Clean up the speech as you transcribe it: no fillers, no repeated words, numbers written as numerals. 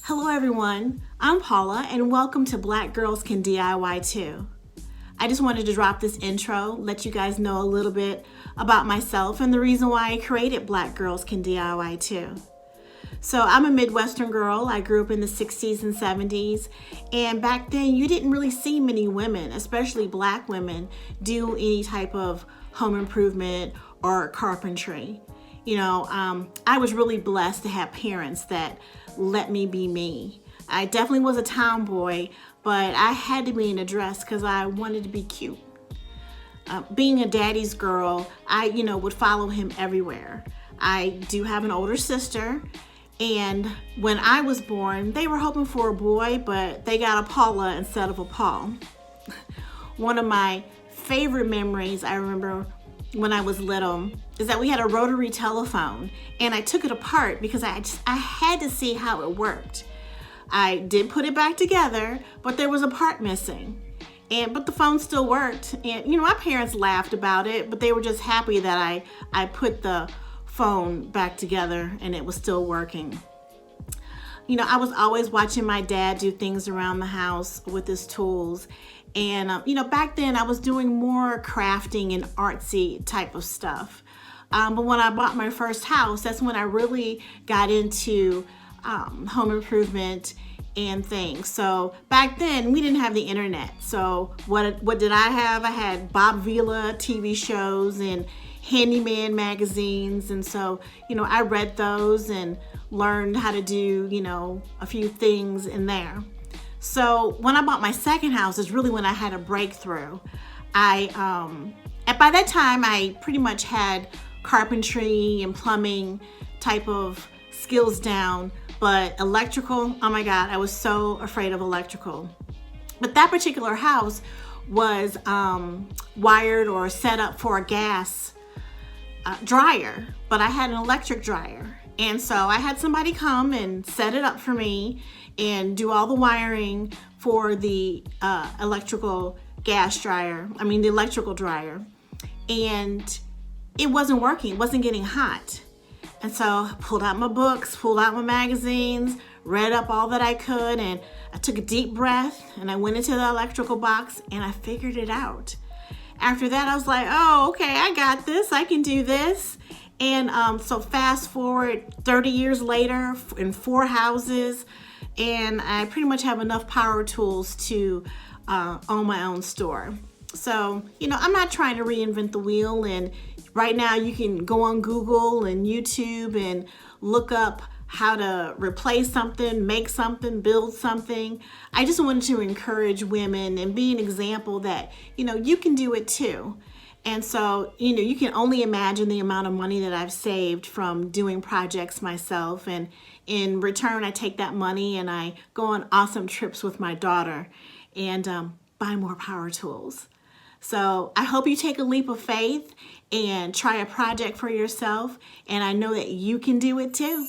Hello everyone, I'm Paula and welcome to Black Girls Can DIY too. I just wanted to drop this intro, let you guys know a little bit about myself and the reason why I created Black Girls Can DIY too. So I'm a Midwestern girl. I grew up in the 60s and 70s, and back then you didn't really see many women, especially black women, do any type of home improvement or carpentry. I was really blessed to have parents that let me be me. I definitely was a tomboy, but I had to be in a dress because I wanted to be cute. Being a daddy's girl, I would follow him everywhere. I do have an older sister, and when I was born, they were hoping for a boy, but they got a Paula instead of a Paul. One of my favorite memories I remember when I was little is that we had a rotary telephone, and I took it apart because I had to see how it worked. I did put it back together, but there was a part missing. But the phone still worked. And my parents laughed about it, but they were just happy that I put the phone back together and it was still working. I was always watching my dad do things around the house with his tools. And, back then I was doing more crafting and artsy type of stuff. But when I bought my first house, that's when I really got into home improvement and things. So back then we didn't have the internet. So what did I have? I had Bob Vila TV shows and handyman magazines. And so, I read those and learned how to do, a few things in there. So when I bought my second house is really when I had a breakthrough. By that time I pretty much had carpentry and plumbing type of skills down, but electrical, oh my God, I was so afraid of electrical. But that particular house was wired or set up for a gas dryer, but I had an electric dryer. And so I had somebody come and set it up for me and do all the wiring for the electrical dryer. And it wasn't working, it wasn't getting hot. And so I pulled out my books, pulled out my magazines, read up all that I could, and I took a deep breath and I went into the electrical box and I figured it out. After that, I was like, oh, okay, I got this, I can do this. And so fast forward 30 years later in 4 houses, and I pretty much have enough power tools to own my own store. So, I'm not trying to reinvent the wheel, and right now you can go on Google and YouTube and look up how to replace something, make something, build something. I just wanted to encourage women and be an example that, you can do it too. And so, you can only imagine the amount of money that I've saved from doing projects myself. And in return, I take that money and I go on awesome trips with my daughter and buy more power tools. So I hope you take a leap of faith and try a project for yourself. And I know that you can do it too.